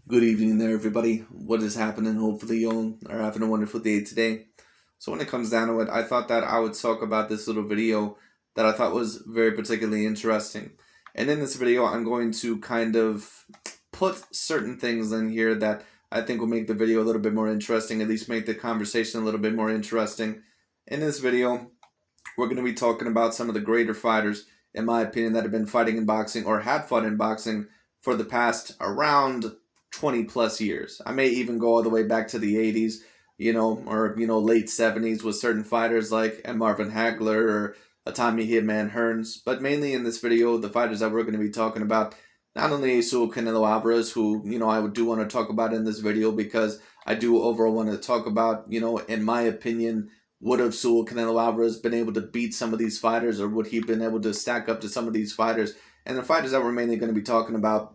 Good evening there, everybody. What is happening? Hopefully, you all are having a wonderful day today. So, when it comes down to it, I thought that I would talk about this little video that I thought was very particularly interesting. And in this video, I'm going to kind of put certain things in here that I think will make the video a little bit more interesting, at least make the conversation a little bit more interesting. In this video, we're going to be talking about some of the greater fighters, in my opinion, that have been fighting in boxing or had fought in boxing for the past around 20 plus years. I may even go all the way back to the 80s, or late 70s with certain fighters like Marvin Hagler or Tommy Hitman Hearns. But mainly in this video, the fighters that we're going to be talking about, not only Saul Canelo Alvarez, who I do want to talk about in this video because I do overall want to talk about, in my opinion, would have Saul Canelo Alvarez been able to beat some of these fighters, or would he been able to stack up to some of these fighters? And the fighters that we're mainly going to be talking about,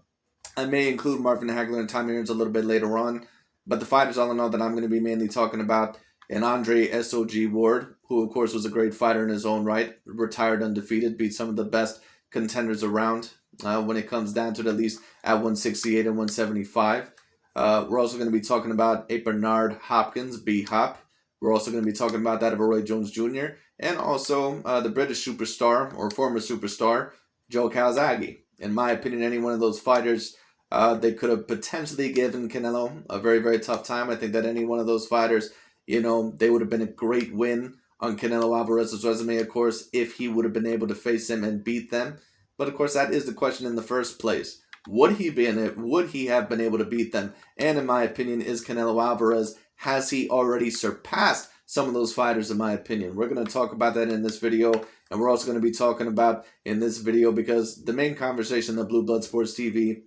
I may include Marvin Hagler and Tommy Hearns a little bit later on, but the fighters all in all that I'm going to be mainly talking about, and Andre S.O.G. Ward, who of course was a great fighter in his own right, retired undefeated, beat some of the best contenders around when it comes down to it, at least at 168 and 175. We're also going to be talking about a Bernard Hopkins, B-Hop. We're also going to be talking about that of a Roy Jones Jr. and also the British superstar or former superstar, Joe Calzaghe. In my opinion, any one of those fighters, they could have potentially given Canelo a very, very tough time. I think that any one of those fighters, they would have been a great win on Canelo Alvarez's resume, of course, if he would have been able to face him and beat them. But of course, that is the question in the first place. Would he have been able to beat them? And in my opinion, is Canelo Alvarez, has he already surpassed some of those fighters, in my opinion? We're going to talk about that in this video. And we're also going to be talking about in this video, because the main conversation that Blue Blood Sports TV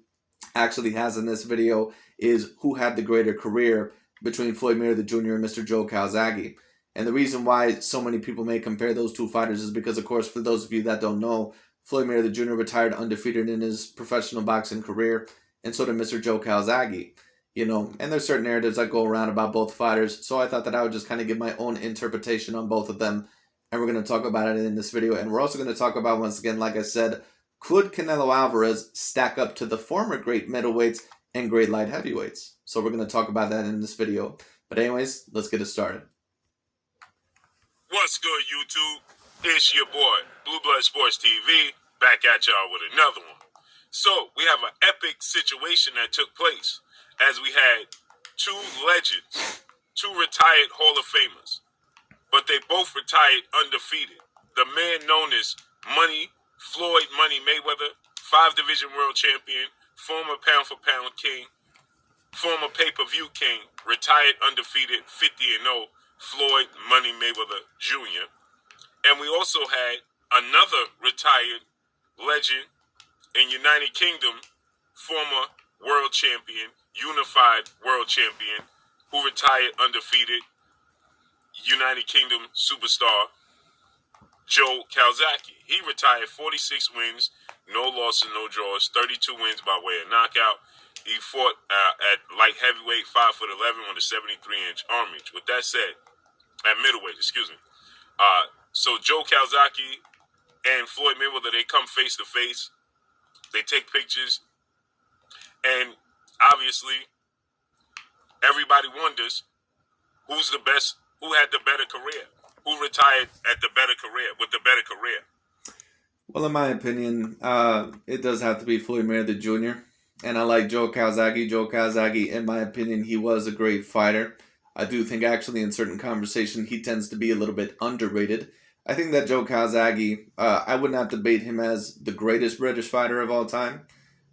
actually has in this video is who had the greater career between Floyd Mayweather Jr. and Mr. Joe Calzaghe. And the reason why so many people may compare those two fighters is because, of course, for those of you that don't know, Floyd Mayweather Jr. retired undefeated in his professional boxing career, and so did Mr. Joe Calzaghe. And there's certain narratives that go around about both fighters, so I thought that I would just kind of give my own interpretation on both of them, and we're going to talk about it in this video. And we're also going to talk about, once again, like I said, could Canelo Alvarez stack up to the former great middleweights and great light heavyweights? So we're going to talk about that in this video. But anyways, let's get it started. What's good, YouTube? It's your boy, Blue Blood Sports TV, back at y'all with another one. So, we have an epic situation that took place as we had two legends, two retired Hall of Famers, but they both retired undefeated. The man known as Floyd Money Mayweather, 5-division world champion, former pound-for-pound king, former pay-per-view king, retired undefeated 50-0, Floyd Money Mayweather Jr. And we also had another retired legend in United Kingdom, former world champion, unified world champion, who retired undefeated, United Kingdom superstar, Joe Calzaghe. He retired 46 wins, no losses, no draws, 32 wins by way of knockout. He fought at light heavyweight, 5'11" with a 73-inch arm reach. With that said, at middleweight, excuse me. So Joe Calzaghe and Floyd Mayweather, they come face to face. They take pictures, and obviously, everybody wonders who's the best, who had the better career, who retired at the better career, with the better career. Well, in my opinion, it does have to be Floyd Mayweather Jr. And I like Joe Calzaghe. Joe Calzaghe, in my opinion, he was a great fighter. I do think actually in certain conversation he tends to be a little bit underrated. I think that Joe Calzaghe, I would not debate him as the greatest British fighter of all time,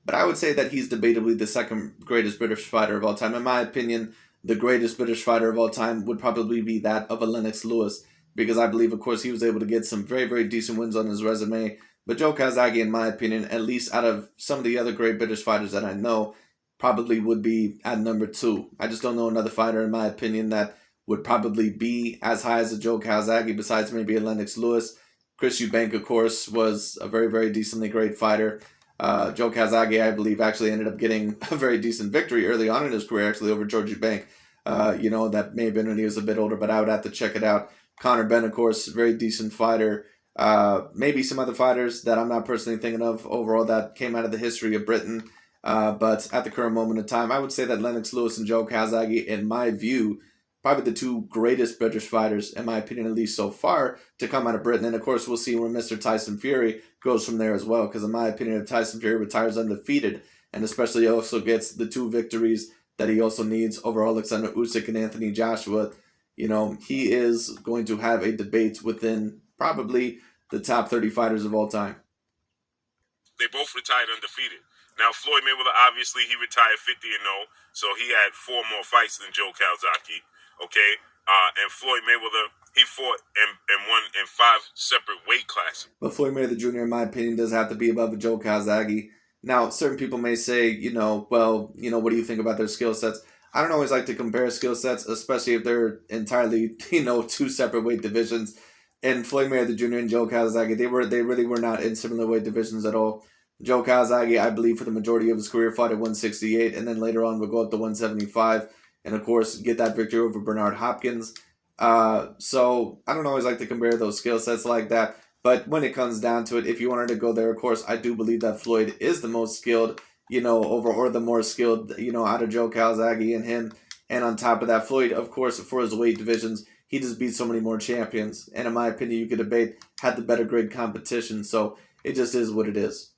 but I would say that he's debatably the second greatest British fighter of all time. In my opinion, the greatest British fighter of all time would probably be that of a Lenox Lewis, because I believe, of course, he was able to get some very, very decent wins on his resume. But Joe Calzaghe, in my opinion, at least out of some of the other great British fighters that I know, probably would be at number 2. I just don't know another fighter, in my opinion, that would probably be as high as a Joe Calzaghe, besides maybe a Lenox Lewis. Chris Eubank, of course, was a very, very decently great fighter. Joe Calzaghe, I believe, actually ended up getting a very decent victory early on in his career, actually, over George Eubank. That may have been when he was a bit older, but I would have to check it out. Conor Benn, of course, very decent fighter. Maybe some other fighters that I'm not personally thinking of overall that came out of the history of Britain. But at the current moment in time, I would say that Lennox Lewis and Joe Calzaghe, in my view, probably the two greatest British fighters, in my opinion, at least so far, to come out of Britain. And of course, we'll see where Mr. Tyson Fury goes from there as well. Because in my opinion, if Tyson Fury retires undefeated, and especially also gets the two victories that he also needs over Alexander Usyk and Anthony Joshua, he is going to have a debate within probably the top 30 fighters of all time. They both retired undefeated. Now, Floyd Mayweather, obviously, he retired 50-0, so he had 4 more fights than Joe Calzaghe, okay? And Floyd Mayweather, he fought and won in 5 separate weight classes. But Floyd Mayweather Jr., in my opinion, does have to be above Joe Calzaghe. Now, certain people may say, what do you think about their skill sets? I don't always like to compare skill sets, especially if they're entirely, two separate weight divisions. And Floyd Mayweather Jr. and Joe Calzaghe, they really were not in similar weight divisions at all. Joe Calzaghe, I believe, for the majority of his career, fought at 168, and then later on would go up to 175, and of course get that victory over Bernard Hopkins. So I don't always like to compare those skill sets like that. But when it comes down to it, if you wanted to go there, of course, I do believe that Floyd is the most skilled, or the more skilled, out of Joe Calzaghe and him. And on top of that, Floyd, of course, for his weight divisions, he just beat so many more champions. And in my opinion, you could debate, had the better grade competition. So it just is what it is.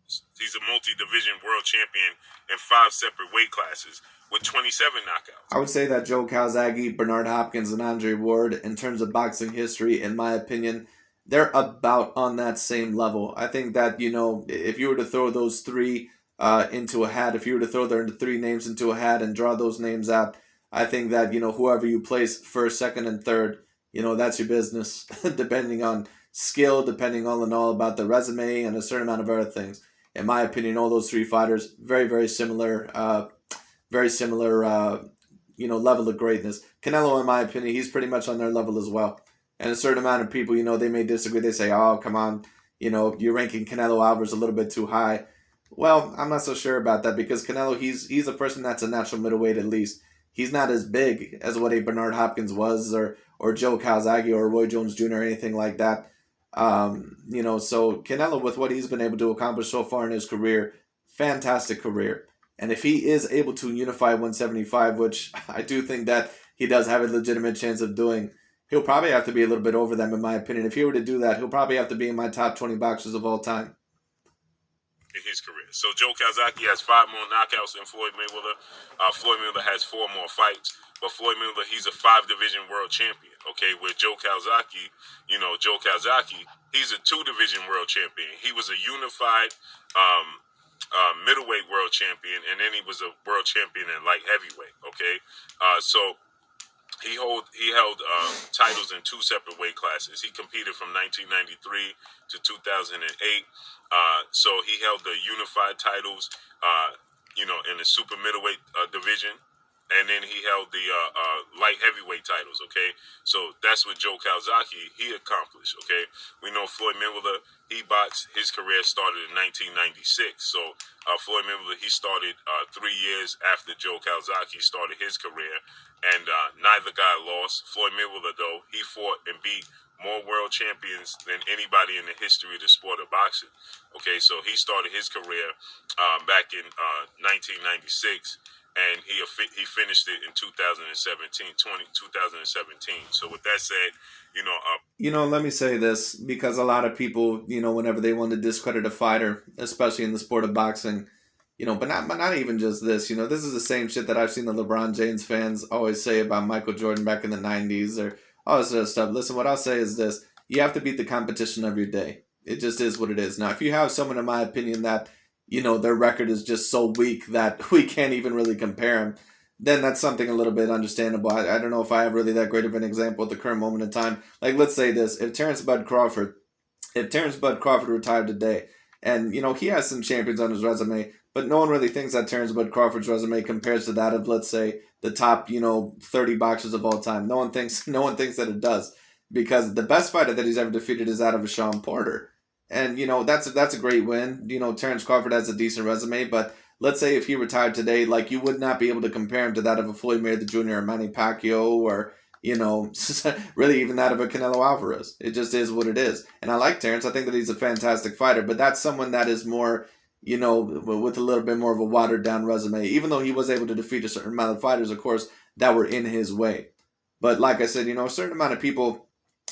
He's a multi-division world champion in 5 separate weight classes with 27 knockouts. I would say that Joe Calzaghe, Bernard Hopkins, and Andre Ward, in terms of boxing history, in my opinion, they're about on that same level. I think that, if you were to throw those three into a hat, if you were to throw their 3 names into a hat and draw those names out, I think that, whoever you place first, second, and third, that's your business, depending on skill, depending all in all about the resume and a certain amount of other things. In my opinion, all those 3 fighters, very, very similar, level of greatness. Canelo, in my opinion, he's pretty much on their level as well. And a certain amount of people, they may disagree. They say, oh, come on, you're ranking Canelo Alvarez a little bit too high. Well, I'm not so sure about that because Canelo, he's a person that's a natural middleweight at least. He's not as big as what a Bernard Hopkins was or Joe Calzaghe or Roy Jones Jr. or anything like that. So Canelo, with what he's been able to accomplish so far in his career, fantastic career. And if he is able to unify 175, which I do think that he does have a legitimate chance of doing, he'll probably have to be a little bit over them, in my opinion. If he were to do that, he'll probably have to be in my top 20 boxers of all time. In his career. So Joe Calzaghe has 5 more knockouts than Floyd Mayweather. Floyd Mayweather has 4 more fights. But Floyd Mayweather, he's a 5-division world champion. Okay, where Joe Calzaghe, he's a 2-division world champion. He was a unified middleweight world champion, and then he was a world champion in light heavyweight. Okay, so he held titles in 2 separate weight classes. He competed from 1993 to 2008. So he held the unified titles, in the super middleweight division. And then he held the light heavyweight titles, okay? So that's what Joe Calzaghe, he accomplished, okay? We know Floyd Mayweather, his career started in 1996. So Floyd Mayweather, he started 3 years after Joe Calzaghe started his career. And neither guy lost. Floyd Mayweather, though, he fought and beat more world champions than anybody in the history of the sport of boxing. Okay, so he started his career back in 1996. And he finished it in 2017. So with that said, let me say this, because a lot of people, whenever they want to discredit a fighter, especially in the sport of boxing, but not even just this, this is the same shit that I've seen the LeBron James fans always say about Michael Jordan back in the 90s or all this other stuff. Listen, what I'll say is this: you have to beat the competition of your day. It just is what it is. Now, if you have someone, in my opinion, that their record is just so weak that we can't even really compare them, then that's something a little bit understandable. I don't know if I have really that great of an example at the current moment in time. Like, let's say this: if Terrence Bud Crawford retired today, and he has some champions on his resume, but no one really thinks that Terrence Bud Crawford's resume compares to that of, let's say, the top 30 boxers of all time. No one thinks that it does, because the best fighter that he's ever defeated is that of a Sean Porter. And, that's a great win. Terrence Crawford has a decent resume, but let's say if he retired today, like, you would not be able to compare him to that of a Floyd Mayweather Jr. or Manny Pacquiao or, really even that of a Canelo Alvarez. It just is what it is. And I like Terrence. I think that he's a fantastic fighter, but that's someone that is more, with a little bit more of a watered down resume. Even though he was able to defeat a certain amount of fighters, of course, that were in his way. But like I said, a certain amount of people,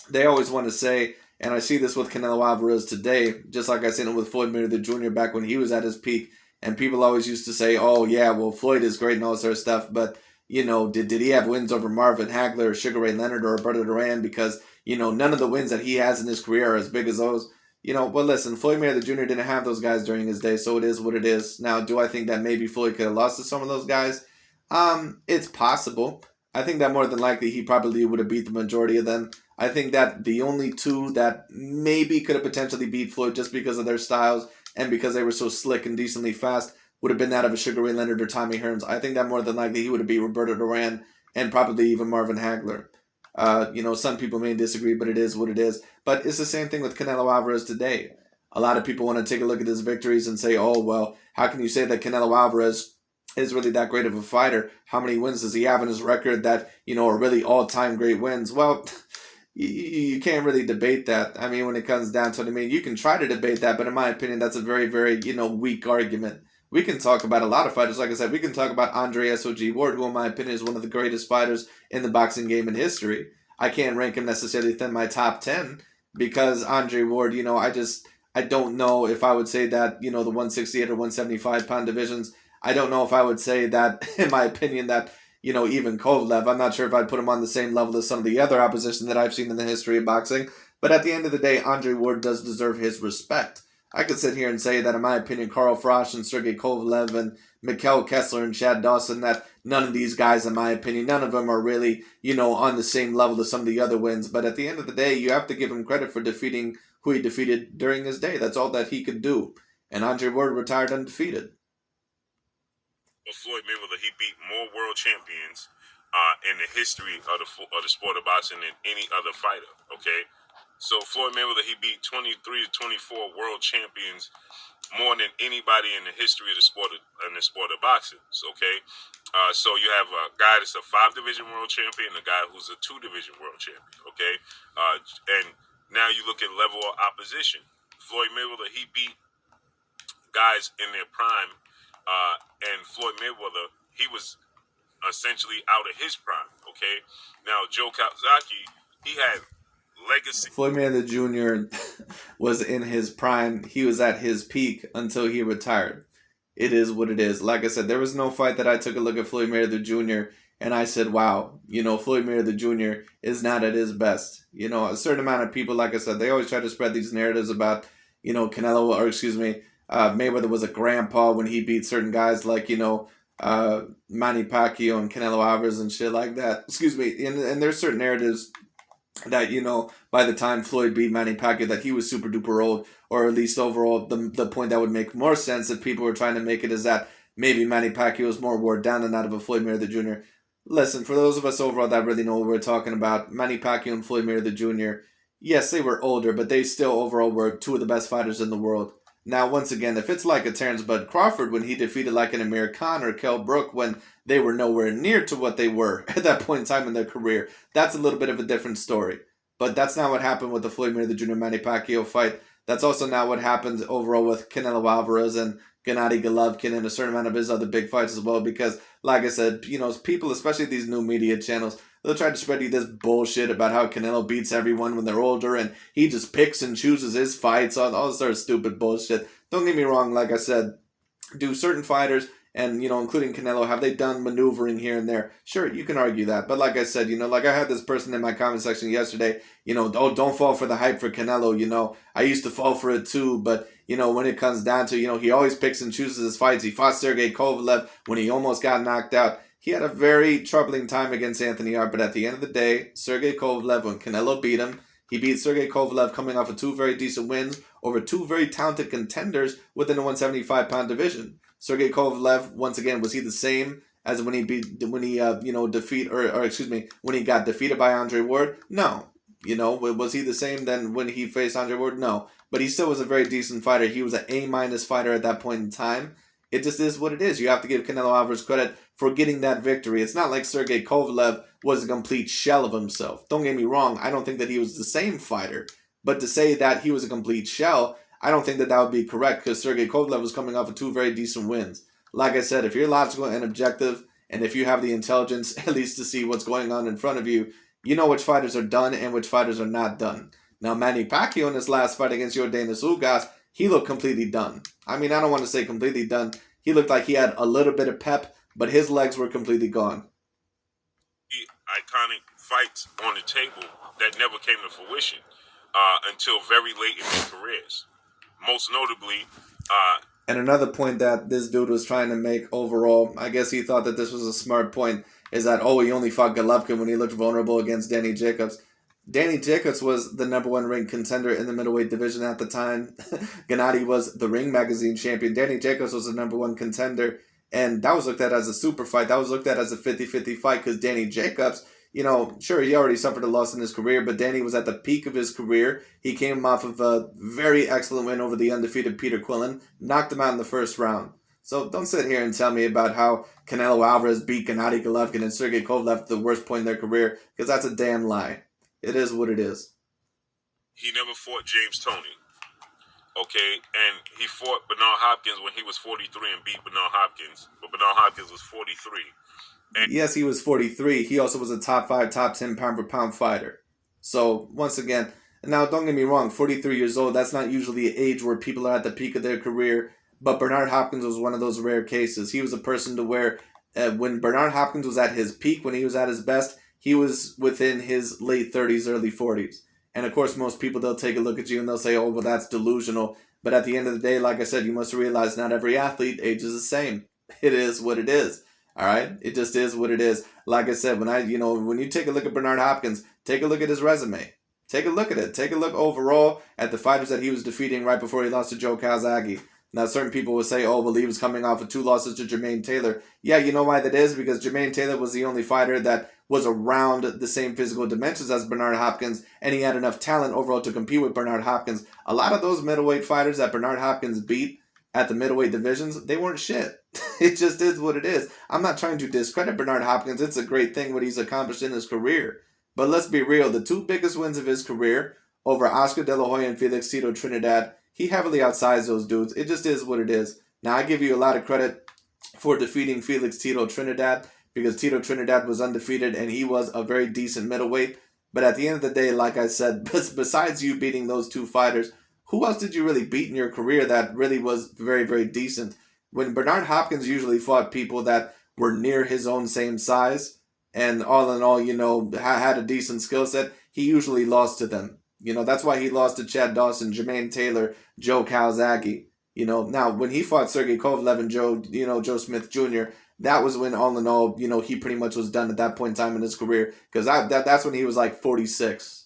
they always want to say, and I see this with Canelo Alvarez today, just like I seen it with Floyd Mayweather Jr. back when he was at his peak. And people always used to say, oh, yeah, well, Floyd is great and all sort of stuff. But, did he have wins over Marvin Hagler or Sugar Ray Leonard or Roberto Duran? Because, none of the wins that he has in his career are as big as those. Well, listen, Floyd Mayweather Jr. didn't have those guys during his day, so it is what it is. Now, do I think that maybe Floyd could have lost to some of those guys? It's possible. I think that more than likely he probably would have beat the majority of them. I think that the only two that maybe could have potentially beat Floyd just because of their styles and because they were so slick and decently fast would have been that of a Sugar Ray Leonard or Tommy Hearns. I think that more than likely he would have beat Roberto Duran and probably even Marvin Hagler. Some people may disagree, but it is what it is. But it's the same thing with Canelo Alvarez today. A lot of people want to take a look at his victories and say, oh, well, how can you say that Canelo Alvarez is really that great of a fighter? How many wins does he have in his record that, are really all-time great wins? Well, you can't really debate that. I mean, when it comes down to it, you can try to debate that, but in my opinion, that's a very, very, weak argument. We can talk about a lot of fighters. Like I said, we can talk about Andre S.O.G. Ward, who in my opinion is one of the greatest fighters in the boxing game in history. I can't rank him necessarily within my top 10 because Andre Ward, I don't know if I would say that, the 168 or 175 pound divisions. I don't know if I would say that, in my opinion, that, even Kovalev, I'm not sure if I'd put him on the same level as some of the other opposition that I've seen in the history of boxing. But at the end of the day, Andre Ward does deserve his respect. I could sit here and say that, in my opinion, Carl Froch and Sergey Kovalev and Mikhail Kessler and Chad Dawson, that none of these guys, in my opinion, none of them are really, on the same level as some of the other wins. But at the end of the day, you have to give him credit for defeating who he defeated during his day. That's all that he could do. And Andre Ward retired undefeated. Floyd Mayweather, he beat more world champions in the history of the sport of boxing than any other fighter. Okay, so Floyd Mayweather, he beat 23 to 24 world champions more than anybody in the history of the sport of boxing. Okay, so you have a guy that's a 5-division world champion, and a guy who's a 2-division world champion. Okay, and now you look at level of opposition. Floyd Mayweather, he beat guys in their prime. And Floyd Mayweather, he was essentially out of his prime, okay? Now, Joe Calzaghe, he had legacy. Floyd Mayweather Jr. was in his prime. He was at his peak until he retired. It is what it is. Like I said, there was no fight that I took a look at Floyd Mayweather Jr. and I said, wow, Floyd Mayweather Jr. is not at his best. A certain amount of people, like I said, they always try to spread these narratives about, Mayweather was a grandpa when he beat certain guys like, Manny Pacquiao and Canelo Alvarez and shit like that. And there's certain narratives that, by the time Floyd beat Manny Pacquiao, that he was super duper old, or at least overall, the point that would make more sense if people were trying to make it is that maybe Manny Pacquiao is more wore down than that of a Floyd Mayweather Jr. Listen, for those of us overall that really know what we're talking about, Manny Pacquiao and Floyd Mayweather Jr., yes, they were older, but they still overall were two of the best fighters in the world. Now, once again, if it's like a Terrence Bud Crawford when he defeated like an Amir Khan or Kell Brook when they were nowhere near to what they were at that point in time in their career, that's a little bit of a different story. But that's not what happened with the Floyd Mayweather Jr. Manny Pacquiao fight. That's also not what happened overall with Canelo Alvarez and Gennady Golovkin and a certain amount of his other big fights as well. Because, like I said, people, especially these new media channels, they'll try to spread you this bullshit about how Canelo beats everyone when they're older and he just picks and chooses his fights, all this sort of stupid bullshit. Don't get me wrong, like I said, do certain fighters, and, including Canelo, have they done maneuvering here and there? Sure, you can argue that. But like I said, like I had this person in my comment section yesterday, oh, don't fall for the hype for Canelo, I used to fall for it too, but, when it comes down to, he always picks and chooses his fights. He fought Sergey Kovalev when he almost got knocked out. He had a very troubling time against Anthony Hart, but at the end of the day, Sergey Kovalev, when Canelo beat him, he beat Sergey Kovalev coming off of 2 very decent wins over 2 very talented contenders within the 175-pound division. Sergey Kovalev, once again, was he the same as when he when he got defeated by Andre Ward? No. Was he the same then when he faced Andre Ward? No. But he still was a very decent fighter. He was an A- fighter at that point in time. It just is what it is. You have to give Canelo Alvarez credit for getting that victory. It's not like Sergey Kovalev was a complete shell of himself. Don't get me wrong. I don't think that he was the same fighter. But to say that he was a complete shell, I don't think that that would be correct because Sergey Kovalev was coming off of two very decent wins. Like I said, if you're logical and objective, and if you have the intelligence at least to see what's going on in front of you, you know which fighters are done and which fighters are not done. Now, Manny Pacquiao in his last fight against Yordenis Ugas, he looked completely done. I mean, I don't want to say completely done. He looked like he had a little bit of pep, but his legs were completely gone. Iconic fights on the table that never came to fruition until very late in their careers. Most notably, and another point that this dude was trying to make overall, I guess he thought that this was a smart point, is that, oh, he only fought Golovkin when he looked vulnerable against Danny Jacobs. Danny Jacobs was the number one ranked contender in the middleweight division at the time. Gennady was the Ring Magazine champion. Danny Jacobs was the number one contender. And that was looked at as a super fight. That was looked at as a 50-50 fight because Danny Jacobs, sure, he already suffered a loss in his career, but Danny was at the peak of his career. He came off of a very excellent win over the undefeated Peter Quillen, knocked him out in the first round. So don't sit here and tell me about how Canelo Alvarez beat Gennady Golovkin and Sergey Kovalev at the worst point in their career, because that's a damn lie. It is what it is. He never fought James Toney. Okay, and he fought Bernard Hopkins when he was 43 and beat Bernard Hopkins, but Bernard Hopkins was 43. And yes, he was 43. He also was a top 5, top 10 pound for pound fighter. So, once again, now don't get me wrong, 43 years old, that's not usually an age where people are at the peak of their career, but Bernard Hopkins was one of those rare cases. He was a person to where, when Bernard Hopkins was at his peak, when he was at his best, he was within his late 30s, early 40s. And of course, most people, they'll take a look at you and they'll say, oh, well, that's delusional. But at the end of the day, like I said, you must realize not every athlete ages the same. It is what it is. All right? It just is what it is. Like I said, when you take a look at Bernard Hopkins, take a look at his resume. Take a look at it. Take a look overall at the fighters that he was defeating right before he lost to Joe Calzaghe. Now, certain people will say, oh, well, he was coming off of 2 losses to Jermaine Taylor. Yeah, you know why that is? Because Jermaine Taylor was the only fighter that was around the same physical dimensions as Bernard Hopkins, and he had enough talent overall to compete with Bernard Hopkins. A lot of those middleweight fighters that Bernard Hopkins beat at the middleweight divisions, they weren't shit. It just is what it is. I'm not trying to discredit Bernard Hopkins. It's a great thing what he's accomplished in his career. But let's be real. The 2 biggest wins of his career over Oscar De La Hoya and Felix Tito Trinidad, he heavily outsized those dudes. It just is what it is. Now, I give you a lot of credit for defeating Felix Tito Trinidad because Tito Trinidad was undefeated and he was a very decent middleweight. But at the end of the day, like I said, besides you beating those 2 fighters, who else did you really beat in your career that really was very, very decent? When Bernard Hopkins usually fought people that were near his own same size and all in all, had a decent skill set, he usually lost to them. That's why he lost to Chad Dawson, Jermaine Taylor, Joe Calzaghe. Now when he fought Sergey Kovalev and Joe Smith Jr., that was when all in all, he pretty much was done at that point in time in his career because that's when he was like 46.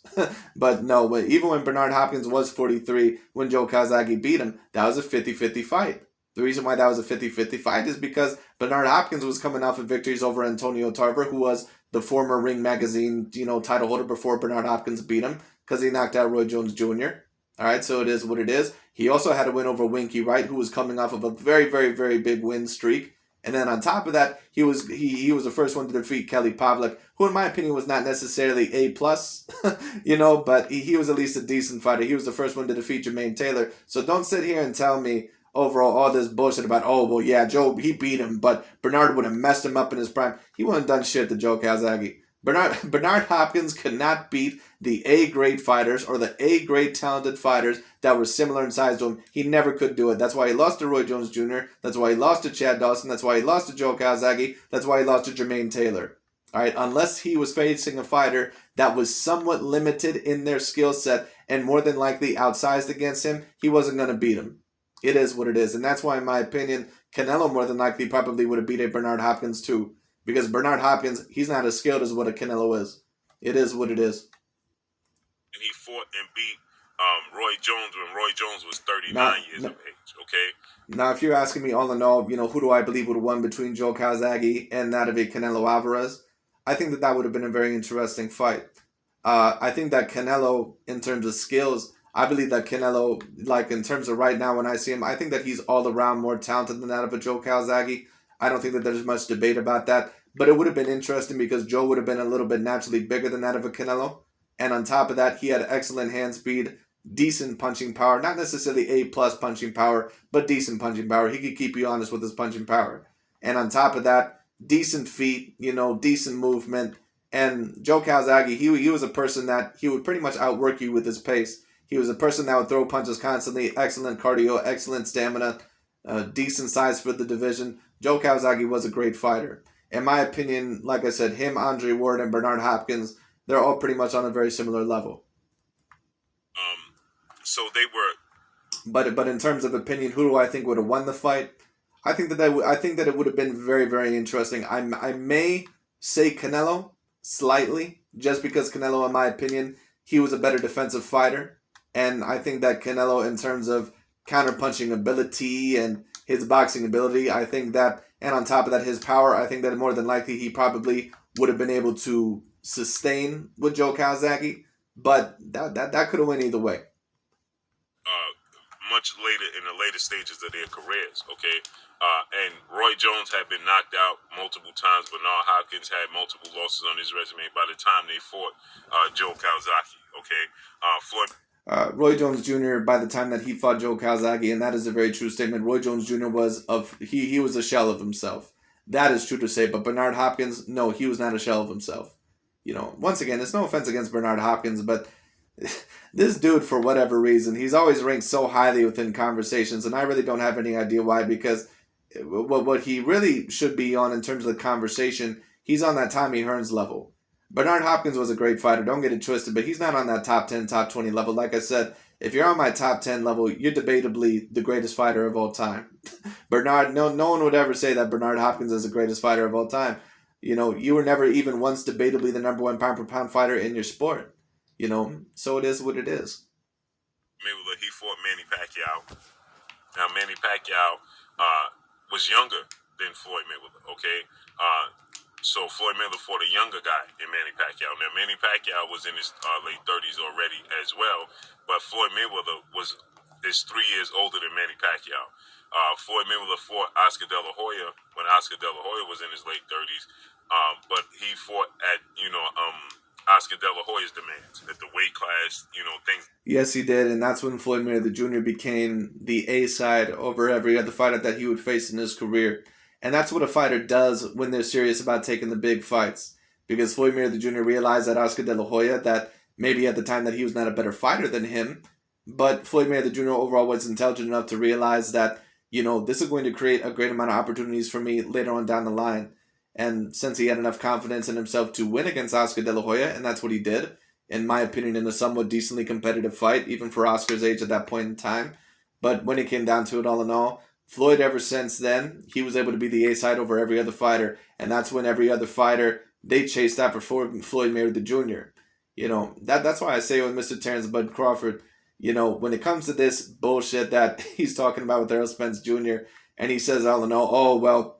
But no, even when Bernard Hopkins was 43, when Joe Calzaghe beat him, that was a 50-50 fight. The reason why that was a 50-50 fight is because Bernard Hopkins was coming off of victories over Antonio Tarver, who was the former Ring Magazine, title holder before Bernard Hopkins beat him because he knocked out Roy Jones Jr. All right, so it is what it is. He also had a win over Winky Wright, who was coming off of a very, very, very big win streak. And then on top of that, he was the first one to defeat Kelly Pavlik, who in my opinion was not necessarily A+, but he was at least a decent fighter. He was the first one to defeat Jermaine Taylor. So don't sit here and tell me overall all this bullshit about, oh, well, yeah, Joe, he beat him, but Bernard would have messed him up in his prime. He wouldn't have done shit to Joe Calzaghe. Bernard Hopkins could not beat the A-grade fighters or the A-grade talented fighters that were similar in size to him. He never could do it. That's why he lost to Roy Jones Jr. That's why he lost to Chad Dawson. That's why he lost to Joe Calzaghe. That's why he lost to Jermaine Taylor. All right, unless he was facing a fighter that was somewhat limited in their skill set and more than likely outsized against him, he wasn't going to beat him. It is what it is. And that's why, in my opinion, Canelo more than likely probably would have beat a Bernard Hopkins too. Because Bernard Hopkins, he's not as skilled as what a Canelo is. It is what it is. And he fought and beat Roy Jones when Roy Jones was 39 years of age, okay? Now, if you're asking me all in all, who do I believe would have won between Joe Calzaghe and that of a Canelo Alvarez, I think that would have been a very interesting fight. I think that Canelo, in terms of skills, I believe that Canelo, like in terms of right now when I see him, I think that he's all around more talented than that of a Joe Calzaghe. I don't think that there's much debate about that. But it would have been interesting because Joe would have been a little bit naturally bigger than that of a Canelo. And on top of that, he had excellent hand speed. decent punching power. Not necessarily A+ punching power, but decent punching power. He could keep you honest with his punching power. And on top of that, decent feet, decent movement. And Joe Calzaghe, he was a person that he would pretty much outwork you with his pace. He was a person that would throw punches constantly, excellent cardio, excellent stamina, decent size for the division. Joe Calzaghe was a great fighter. In my opinion, like I said, him, Andre Ward, and Bernard Hopkins, they're all pretty much on a very similar level. So they were. But in terms of opinion, who do I think would have won the fight? I think that it would have been very, very interesting. I may say Canelo slightly, just because Canelo, in my opinion, he was a better defensive fighter. And I think that Canelo, in terms of counterpunching ability and his boxing ability, I think that, and on top of that, his power, I think that more than likely he probably would have been able to sustain with Joe Calzaghe. But that could have went either way. Much later, in the later stages of their careers, okay? And Roy Jones had been knocked out multiple times. Bernard Hopkins had multiple losses on his resume by the time they fought Joe Calzaghe, okay? Floyd... Roy Jones Jr., by the time that he fought Joe Calzaghe, and that is a very true statement, Roy Jones Jr. was he was a shell of himself. That is true to say, but Bernard Hopkins, no, he was not a shell of himself. Once again, it's no offense against Bernard Hopkins, but this dude, for whatever reason, he's always ranked so highly within conversations, and I really don't have any idea why, because what he really should be on in terms of the conversation, he's on that Tommy Hearns level. Bernard Hopkins was a great fighter, don't get it twisted, but he's not on that top 10, top 20 level. Like I said, if you're on my top 10 level, you're debatably the greatest fighter of all time. No one would ever say that Bernard Hopkins is the greatest fighter of all time. You were never even once debatably the number one pound-for-pound fighter in your sport. So it is what it is. Mayweather, he fought Manny Pacquiao. Now, Manny Pacquiao was younger than Floyd Mayweather, okay? So Floyd Mayweather fought a younger guy in Manny Pacquiao. Now, Manny Pacquiao was in his late 30s already as well, but Floyd Mayweather is 3 years older than Manny Pacquiao. Floyd Mayweather fought Oscar De La Hoya when Oscar De La Hoya was in his late 30s, but he fought at, Oscar De La Hoya's demands at the weight class, things. Yes, he did, and that's when Floyd Mayweather Jr. became the A side over every other fighter that he would face in his career. And that's what a fighter does when they're serious about taking the big fights. Because Floyd Mayweather Jr. realized that Oscar De La Hoya, that maybe at the time that he was not a better fighter than him, but Floyd Mayweather Jr. overall was intelligent enough to realize that, this is going to create a great amount of opportunities for me later on down the line. And since he had enough confidence in himself to win against Oscar De La Hoya, and that's what he did, in my opinion, in a somewhat decently competitive fight, even for Oscar's age at that point in time. But when it came down to it all in all, Floyd, ever since then, he was able to be the A side over every other fighter. And that's when every other fighter, they chased after Floyd Mayweather Jr. That's why I say with Mr. Terrence Bud Crawford, when it comes to this bullshit that he's talking about with Errol Spence Jr., and he says all in all, oh, well,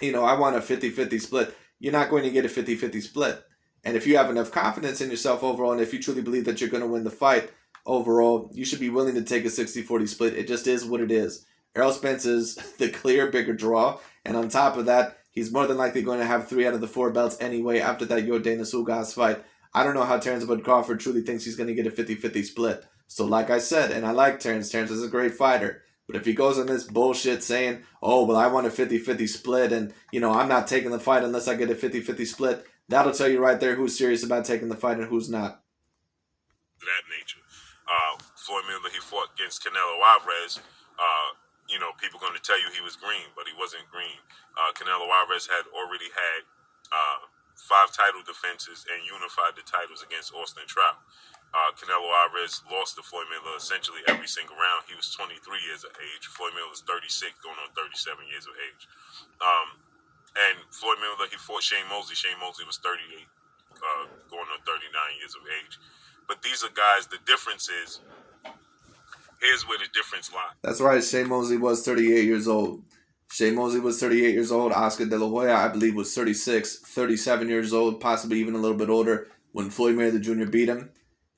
I want a 50-50 split. You're not going to get a 50-50 split. And if you have enough confidence in yourself overall, and if you truly believe that you're going to win the fight overall, you should be willing to take a 60-40 split. It just is what it is. Errol Spence is the clear bigger draw. And on top of that, he's more than likely going to have 3 out of the 4 belts anyway after that Yordenis Ugas fight. I don't know how Terrence Bud Crawford truly thinks he's going to get a 50-50 split. So like I said, and I like Terrence. Terrence is a great fighter. But if he goes on this bullshit saying, oh, well, I want a 50-50 split and, I'm not taking the fight unless I get a 50-50 split, that'll tell you right there who's serious about taking the fight and who's not. That nature. Floyd Mayweather, he fought against Canelo Alavrez. People going to tell you he was green, but he wasn't green. Canelo Alavrez had already had 5 title defenses and unified the titles against Austin Trout. Canelo Alavrez lost to Floyd Mayweather essentially every single round. He was 23 years of age. Floyd Mayweather was 36, going on 37 years of age. And Floyd Mayweather, he fought Shane Mosley. Shane Mosley was 38, going on 39 years of age. But these are guys, the difference is, here's where the difference lies. That's right, Shane Mosley was 38 years old. Shane Mosley was 38 years old. Oscar De La Hoya, I believe, was 36, 37 years old, possibly even a little bit older when Floyd Mayweather Jr. beat him.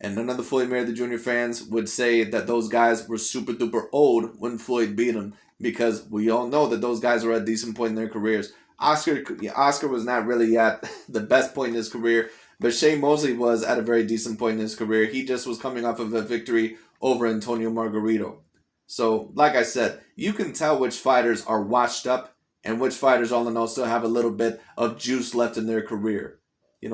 And none of the Floyd Mayweather Jr. fans would say that those guys were super duper old when Floyd beat him, because we all know that those guys were at a decent point in their careers. Oscar was not really at the best point in his career, but Shane Mosley was at a very decent point in his career. He just was coming off of a victory over Antonio Margarito. So, like I said, you can tell which fighters are washed up and which fighters, all in all, still have a little bit of juice left in their career.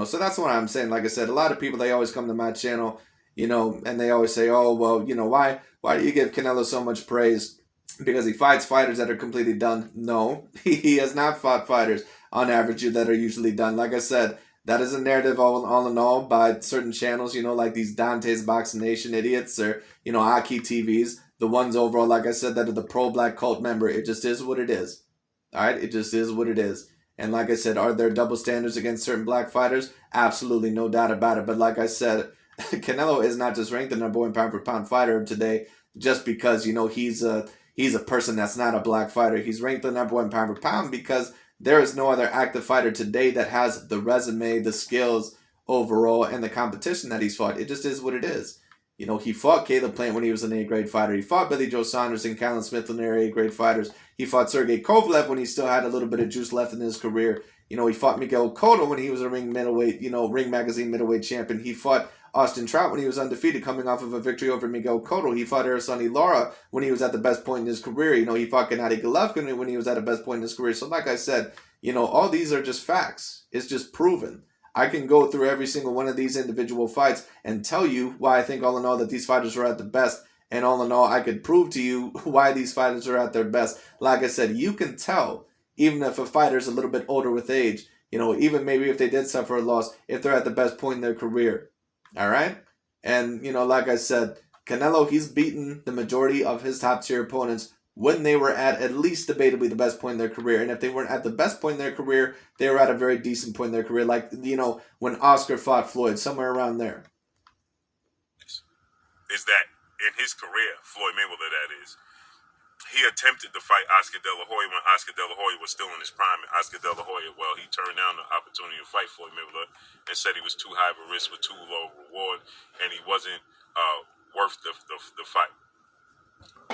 So that's what I'm saying. Like I said, a lot of people, they always come to my channel, and they always say, oh, well, why do you give Canelo so much praise? Because he fights fighters that are completely done. No, he has not fought fighters on average that are usually done. Like I said, that is a narrative all in all by certain channels, like these Dante's Boxing Nation idiots or, Aki TVs. The ones overall, like I said, that are the pro-black cult member. It just is what it is. All right? It just is what it is. And like I said, are there double standards against certain black fighters? Absolutely, no doubt about it. But like I said, Canelo is not just ranked the number one pound for pound fighter of today just because, he's a person that's not a black fighter. He's ranked the number one pound for pound because there is no other active fighter today that has the resume, the skills overall, and the competition that he's fought. It just is what it is. He fought Caleb Plant when he was an A-grade fighter. He fought Billy Joe Saunders and Callum Smith when they were A-grade fighters. He fought Sergey Kovalev when he still had a little bit of juice left in his career. He fought Miguel Cotto when he was a Ring Magazine middleweight champion. He fought Austin Trout when he was undefeated, coming off of a victory over Miguel Cotto. He fought Araceli Lara when he was at the best point in his career. He fought Gennady Golovkin when he was at the best point in his career. So like I said, all these are just facts. It's just proven. I can go through every single one of these individual fights and tell you why I think all in all that these fighters are at the best. And all in all, I could prove to you why these fighters are at their best. Like I said, you can tell, even if a fighter's a little bit older with age, even maybe if they did suffer a loss, if they're at the best point in their career. All right? And, like I said, Canelo, he's beaten the majority of his top-tier opponents when they were at least debatably the best point in their career. And if they weren't at the best point in their career, they were at a very decent point in their career. Like, when Oscar fought Floyd, somewhere around there. Is that in his career, Floyd Mayweather, that is, he attempted to fight Oscar De La Hoya when Oscar De La Hoya was still in his prime. And Oscar De La Hoya, well, he turned down the opportunity to fight Floyd Mayweather and said he was too high of a risk with too low a reward, and he wasn't worth the fight.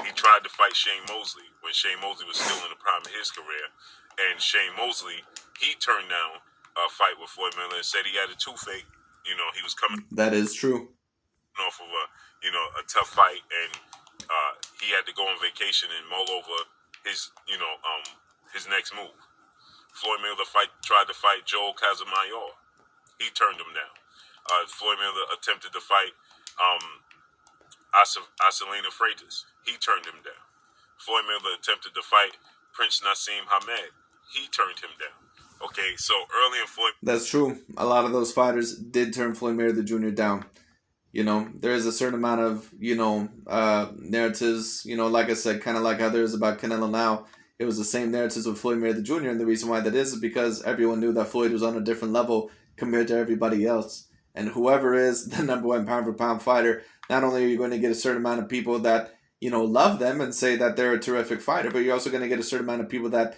He tried to fight Shane Mosley when Shane Mosley was still in the prime of his career, and Shane Mosley, he turned down a fight with Floyd Mayweather and said he had a toothache. He was coming. That is true. Off of a tough fight, and he had to go on vacation and mull over his his next move. Floyd Mayweather tried to fight Joel Casamayor. He turned him down. Floyd Mayweather attempted to fight Acelina Freitas. He turned him down. Floyd Mayweather attempted to fight Prince Nassim Hamed. He turned him down. Okay, so early in Floyd... That's true. A lot of those fighters did turn Floyd Mayweather Jr. down. There is a certain amount of, narratives, like I said, kind of like how there is about Canelo now. It was the same narratives with Floyd Mayweather Jr. And the reason why that is because everyone knew that Floyd was on a different level compared to everybody else. And whoever is the number one pound for pound fighter, not only are you going to get a certain amount of people that, love them and say that they're a terrific fighter, but you're also going to get a certain amount of people that,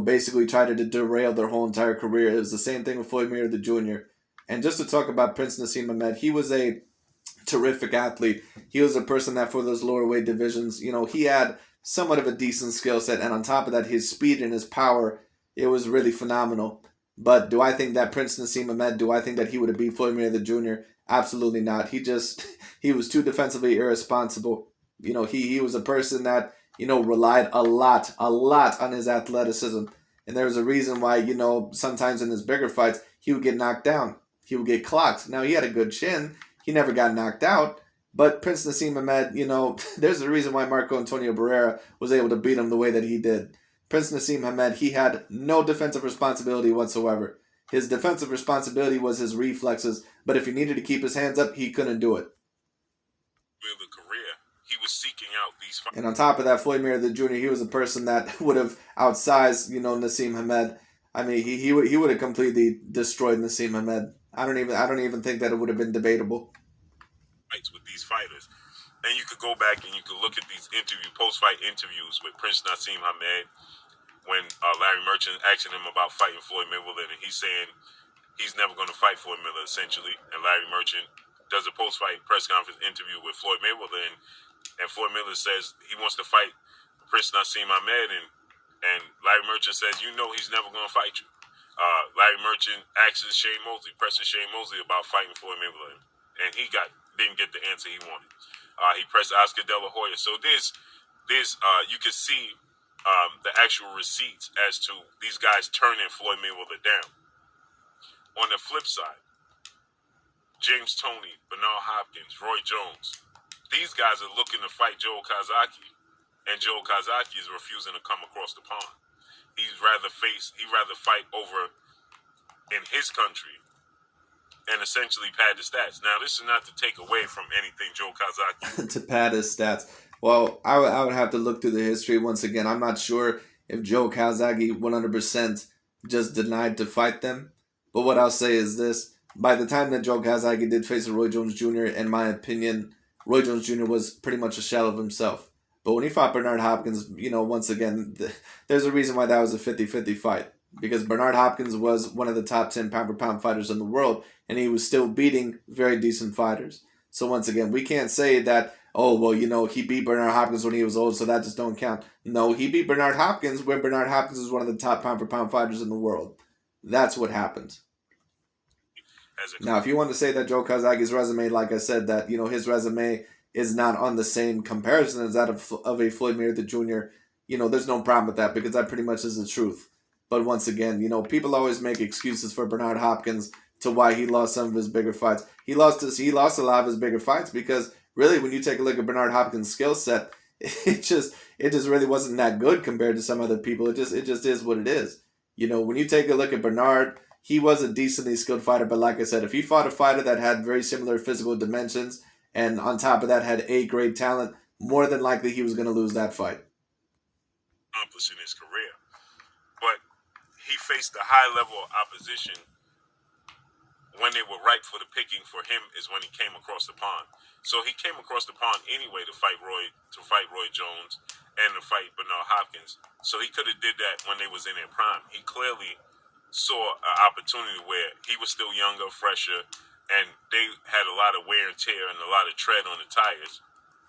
basically try to derail their whole entire career. It was the same thing with Floyd Mayweather Jr. And just to talk about Prince Nassim Hamed, he was a terrific athlete. He was a person that for those lower weight divisions, he had somewhat of a decent skill set. And on top of that, his speed and his power, it was really phenomenal. But do I think that Prince Nassim Hamed, do I think that he would have beat Floyd Mayweather Jr.? Absolutely not. He was too defensively irresponsible. He was a person that, relied a lot on his athleticism. And there was a reason why, sometimes in his bigger fights, he would get knocked down. He would get clocked. Now, he had a good chin. He never got knocked out. But Prince Nassim Hamed, there's a reason why Marco Antonio Barrera was able to beat him the way that he did. Prince Nassim Hamed, he had no defensive responsibility whatsoever. His defensive responsibility was his reflexes, but if he needed to keep his hands up, he couldn't do it. The career, he was seeking out these fights. And on top of that, Floyd Mayweather Jr., he was a person that would have outsized, Nassim Hamed. I mean, he would have completely destroyed Nassim Hamed. I don't even think that it would have been debatable. Fights with these fighters, and you could go back and you could look at these post-fight interviews with Prince Nassim Hamed when Larry Merchant asking him about fighting Floyd Mayweather, and he's saying he's never going to fight Floyd Mayweather, essentially. And Larry Merchant does a post-fight press conference interview with Floyd Mayweather, and Floyd Mayweather says he wants to fight Prince Nassim Hamed, and Larry Merchant says, he's never going to fight you. Larry Merchant presses Shane Mosley about fighting Floyd Mayweather, and he didn't get the answer he wanted. He pressed Oscar De La Hoya. So there's you can see the actual receipts as to these guys turning Floyd Mayweather down. On the flip side, James Toney, Bernard Hopkins, Roy Jones, these guys are looking to fight Joe Kazaki, and Joe Kazaki is refusing to come across the pond. He'd rather fight over in his country and essentially pad the stats. Now, this is not to take away from anything Joe Kazaki. To pad his stats. Well, I would have to look through the history once again. I'm not sure if Joe Kazagi 100% just denied to fight them. But what I'll say is this. By the time that Joe Kazagi did face Roy Jones Jr., in my opinion, Roy Jones Jr. was pretty much a shell of himself. But when he fought Bernard Hopkins, once again, there's a reason why that was a 50-50 fight. Because Bernard Hopkins was one of the top 10 pound-for-pound fighters in the world, and he was still beating very decent fighters. So once again, we can't say that, he beat Bernard Hopkins when he was old, so that just don't count. No, he beat Bernard Hopkins when Bernard Hopkins was one of the top pound-for-pound fighters in the world. That's what happened. Now, if you want to say that Joe Kazagi's resume, like I said, that, his resume is not on the same comparison as that of a Floyd Mayweather Jr., there's no problem with that because that pretty much is the truth. But once again, people always make excuses for Bernard Hopkins to why he lost some of his bigger fights. He lost a lot of his bigger fights because really, when you take a look at Bernard Hopkins' skill set, it just really wasn't that good compared to some other people. It just is what it is. When you take a look at Bernard, he was a decently skilled fighter, but like I said, if he fought a fighter that had very similar physical dimensions and on top of that had A-grade talent, more than likely he was going to lose that fight. Accomplish in his career. But he faced a high level of opposition when they were ripe for the picking for him is when he came across the pond. So he came across the pond anyway to fight Roy Jones and to fight Bernard Hopkins. So he could have did that when they was in their prime. He clearly saw an opportunity where he was still younger, fresher, and they had a lot of wear and tear and a lot of tread on the tires,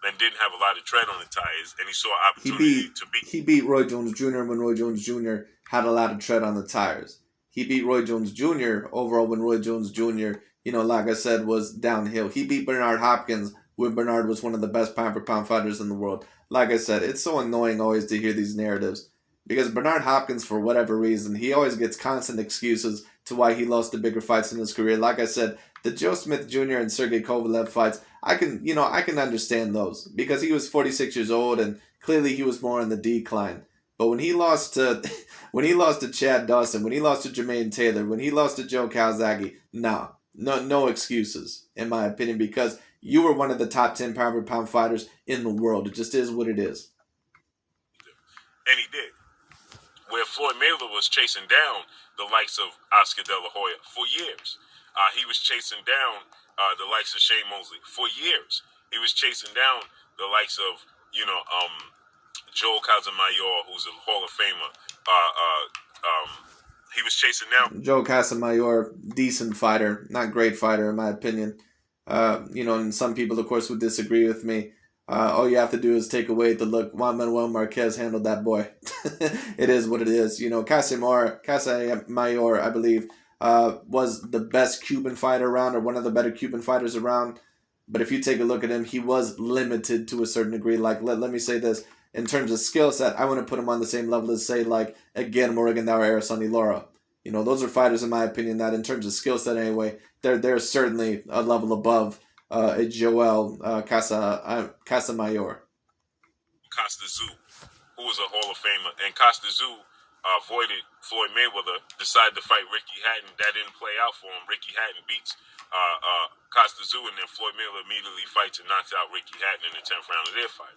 and didn't have a lot of tread on the tires, and he saw an opportunity to beat. He beat Roy Jones Jr. when Roy Jones Jr. had a lot of tread on the tires. He beat Roy Jones Jr. overall when Roy Jones Jr., like I said, was downhill. He beat Bernard Hopkins when Bernard was one of the best pound-for-pound fighters in the world. Like I said, it's so annoying always to hear these narratives. Because Bernard Hopkins, for whatever reason, he always gets constant excuses to why he lost the bigger fights in his career. Like I said, the Joe Smith Jr. and Sergey Kovalev fights, I can understand those. Because he was 46 years old and clearly he was more on the decline. But when he lost to Chad Dawson, when he lost to Jermaine Taylor, when he lost to Joe Calzaghe, no excuses, in my opinion, because you were one of the top 10 pound-for-pound fighters in the world. It just is what it is. And he did. Where Floyd Mayweather was chasing down the likes of Oscar De La Hoya for years. He was chasing down the likes of Shane Mosley for years. He was chasing down the likes of, Joe Casamayor, who's a Hall of Famer. He was chasing down Joe Casamayor, decent fighter, not great fighter in my opinion. And some people, of course, would disagree with me. All you have to do is take away the look. Juan Manuel Marquez handled that boy. It is what it is. Casamayor, I believe, was the best Cuban fighter around, or one of the better Cuban fighters around. But if you take a look at him, he was limited to a certain degree. Like, let me say this. In terms of skill set, I want to put him on the same level as, say, like, again, Morgan or Sonny Lara. Those are fighters, in my opinion, that in terms of skill set anyway, they're certainly a level above a Joel Casamayor. Costa Tzu, who was a Hall of Famer, and Costa Tzu avoided Floyd Mayweather, decided to fight Ricky Hatton. That didn't play out for him. Ricky Hatton beats Costa Tzu, and then Floyd Mayweather immediately fights and knocks out Ricky Hatton in the 10th round of their fight.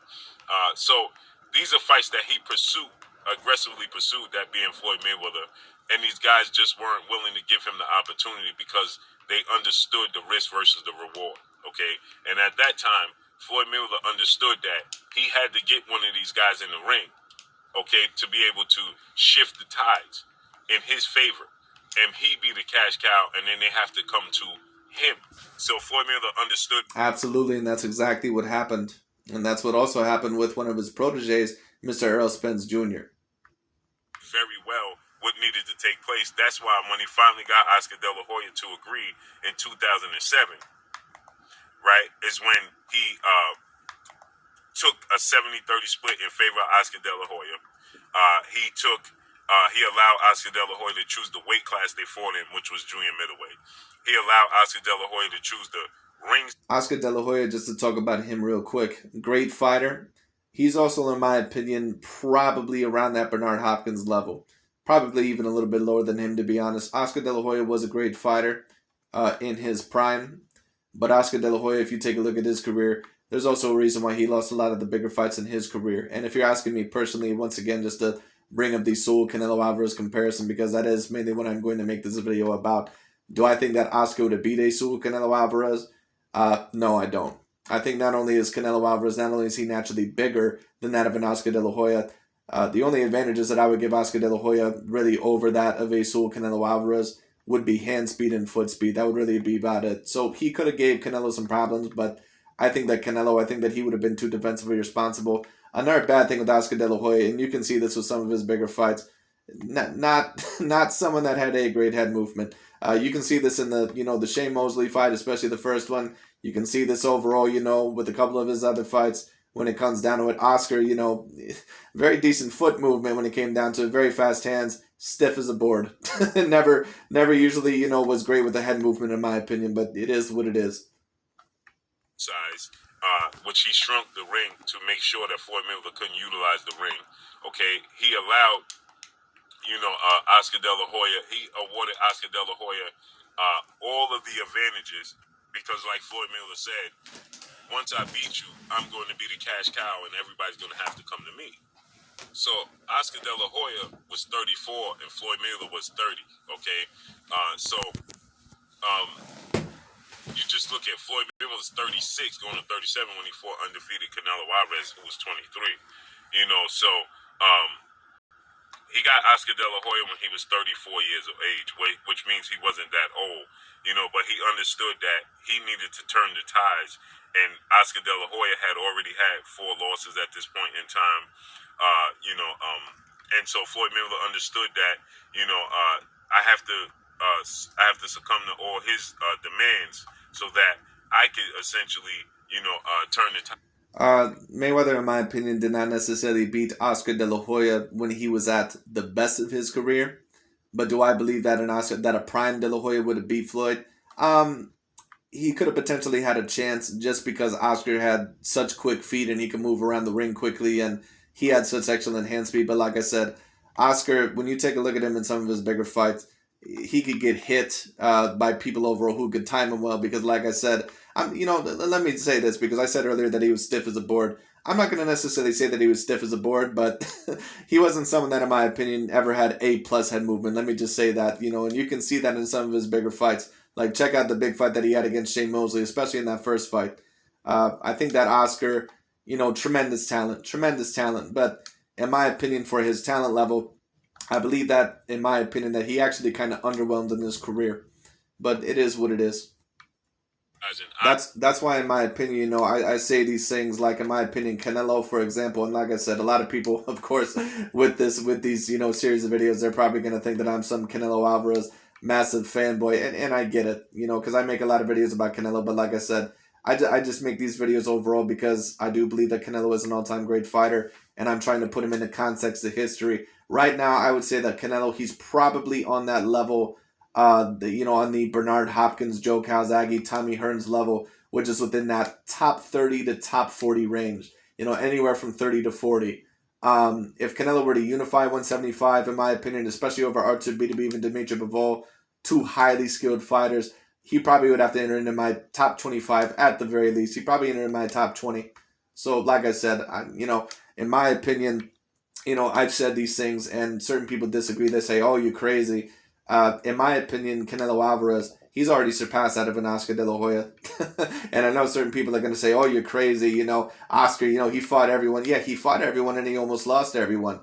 So these are fights that he aggressively pursued, that being Floyd Mayweather, and these guys just weren't willing to give him the opportunity because they understood the risk versus the reward. Okay, and at that time, Floyd Mayweather understood that he had to get one of these guys in the ring, okay, to be able to shift the tides in his favor, and he be the cash cow, and then they have to come to him. So Floyd Mayweather understood. Absolutely, and that's exactly what happened. And that's what also happened with one of his proteges, Mr. Errol Spence Jr. Very well what needed to take place. That's why when he finally got Oscar De La Hoya to agree in 2007, right, is when he took a 70-30 split in favor of Oscar De La Hoya. He allowed Oscar De La Hoya to choose the weight class they fought in, which was junior middleweight. He allowed Oscar De La Hoya to choose the rings. Oscar De La Hoya, just to talk about him real quick, great fighter. He's also, in my opinion, probably around that Bernard Hopkins level. Probably even a little bit lower than him, to be honest. Oscar De La Hoya was a great fighter in his prime. But Oscar De La Hoya, if you take a look at his career, there's also a reason why he lost a lot of the bigger fights in his career. And if you're asking me personally, once again, just to bring up the Saul Canelo Alvarez comparison, because that is mainly what I'm going to make this video about. Do I think that Oscar would have beat a Saul Canelo Alvarez? No, I don't. I think not only is Canelo Alvarez, not only is he naturally bigger than that of an Oscar De La Hoya, the only advantages that I would give Oscar De La Hoya really over that of a Saul Canelo Alvarez would be hand speed and foot speed. That would really be about it. So he could have gave Canelo some problems, but I think that he would have been too defensively responsible. Another bad thing with Oscar De La Hoya, and you can see this with some of his bigger fights, not someone that had a great head movement. You can see this in the Shane Mosley fight, especially the first one. You can see this overall, with a couple of his other fights when it comes down to it. Oscar, very decent foot movement when it came down to it, very fast hands, stiff as a board. never usually, was great with the head movement in my opinion, but it is what it is. Size, which he shrunk the ring to make sure that Floyd Mayweather couldn't utilize the ring. Okay, he allowed, Oscar De La Hoya. He awarded Oscar De La Hoya all of the advantages because, like Floyd Mayweather said, once I beat you, I'm going to be the cash cow, and everybody's going to have to come to me. So Oscar De La Hoya was 34, and Floyd Mayweather was 30. Okay, you just look at Floyd Mayweather was 36, going to 37 when he fought undefeated Canelo Alavrez, who was 23. He got Oscar De La Hoya when he was 34 years of age, which means he wasn't that old, but he understood that he needed to turn the tides, and Oscar De La Hoya had already had 4 losses at this point in time, and so Floyd Mayweather understood that, I have to succumb to all his demands so that I could essentially, turn the tide. Mayweather, in my opinion, did not necessarily beat Oscar De La Hoya when he was at the best of his career. But do I believe that a prime De La Hoya would have beat Floyd? He could have potentially had a chance just because Oscar had such quick feet and he could move around the ring quickly and he had such excellent hand speed. But like I said, Oscar, when you take a look at him in some of his bigger fights, he could get hit by people overall who could time him well because, like I said, let me say this because I said earlier that he was stiff as a board. I'm not going to necessarily say that he was stiff as a board, but he wasn't someone that, in my opinion, ever had A+ head movement. Let me just say that, and you can see that in some of his bigger fights. Like, check out the big fight that he had against Shane Mosley, especially in that first fight. I think that Oscar, tremendous talent. But in my opinion, for his talent level, I believe that, in my opinion, that he actually kind of underwhelmed in his career. But it is what it is. That's why, in my opinion, I say these things. Like, in my opinion, Canelo, for example, and like I said, a lot of people, of course, with these series of videos, they're probably going to think that I'm some Canelo Alvarez massive fanboy, and I get it, because I make a lot of videos about Canelo, but like I said, I just make these videos overall because I do believe that Canelo is an all-time great fighter, and I'm trying to put him in the context of history. Right now, I would say that Canelo, he's probably on that level, on the Bernard Hopkins, Joe Calzaghe, Tommy Hearns level, which is within that top 30 to top 40 range, anywhere from 30 to 40. If Canelo were to unify 175, in my opinion, especially over Artur Beterbiev and Dimitri Bivol, 2 highly skilled fighters, he probably would have to enter into my top 25 at the very least. He probably enter in my top 20. So, like I said, in my opinion, I've said these things, and certain people disagree. They say, "Oh, you're crazy." In my opinion, Canelo Alvarez, he's already surpassed that of an Oscar De La Hoya. And I know certain people are going to say, "Oh, you're crazy, Oscar, he fought everyone." Yeah, he fought everyone and he almost lost everyone.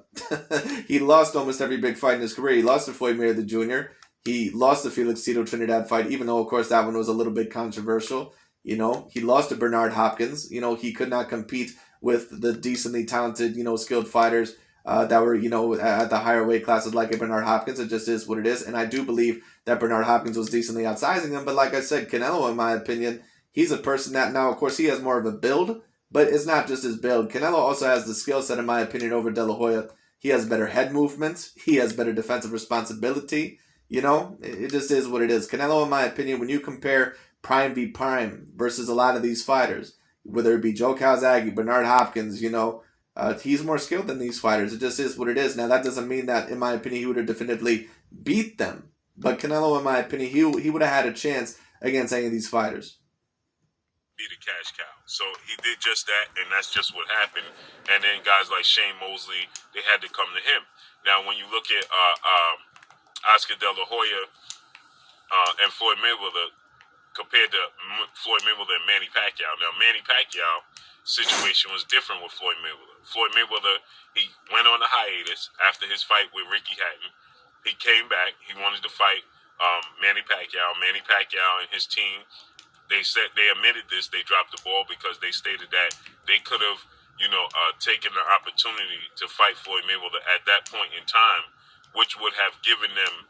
He lost almost every big fight in his career. He lost to Floyd Mayweather Jr. He lost the Felix Tito Trinidad fight, even though, of course, that one was a little bit controversial. He lost to Bernard Hopkins. He could not compete with the decently talented, skilled fighters that were, at the higher weight classes like Bernard Hopkins. It just is what it is. And I do believe that Bernard Hopkins was decently outsizing him. But like I said, Canelo, in my opinion, he's a person that now, of course, he has more of a build. But it's not just his build. Canelo also has the skill set, in my opinion, over De La Hoya. He has better head movements. He has better defensive responsibility. You know, it just is what it is. Canelo, in my opinion, when you compare prime v prime versus a lot of these fighters, whether it be Joe Calzaghe, Bernard Hopkins, he's more skilled than these fighters. It just is what it is. Now, that doesn't mean that, in my opinion, he would have definitively beat them. But Canelo, in my opinion, he would have had a chance against any of these fighters. Be the cash cow. So he did just that, and that's just what happened. And then guys like Shane Mosley, they had to come to him. Now, when you look at Oscar De La Hoya and Floyd Mayweather compared to Floyd Mayweather and Manny Pacquiao. Now, Manny Pacquiao situation was different with Floyd Mayweather. Floyd Mayweather, he went on a hiatus after his fight with Ricky Hatton. He came back. He wanted to fight Manny Pacquiao. Manny Pacquiao and his team, they said they admitted this. They dropped the ball because they stated that they could have, taken the opportunity to fight Floyd Mayweather at that point in time, which would have given them,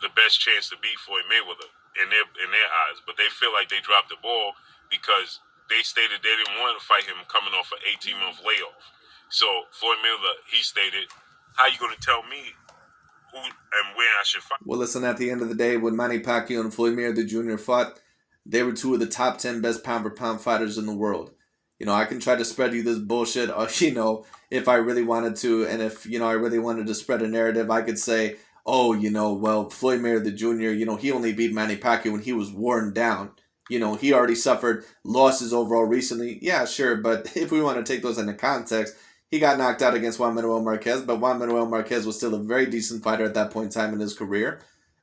the best chance to beat Floyd Mayweather in their eyes. But they feel like they dropped the ball because they stated they didn't want to fight him coming off an 18-month layoff. So Floyd Mayweather, he stated, "How you going to tell me who and where I should fight?" Well, listen, at the end of the day, when Manny Pacquiao and Floyd Mayweather Jr. fought, they were two of the top 10 best pound-for-pound fighters in the world. I can try to spread you this bullshit, if I really wanted to, and if, I really wanted to spread a narrative, I could say, oh, well, Floyd Mayweather Jr., he only beat Manny Pacquiao when he was worn down. He already suffered losses overall recently. Yeah, sure, but if we want to take those into context, he got knocked out against Juan Manuel Marquez, but Juan Manuel Marquez was still a very decent fighter at that point in time in his career.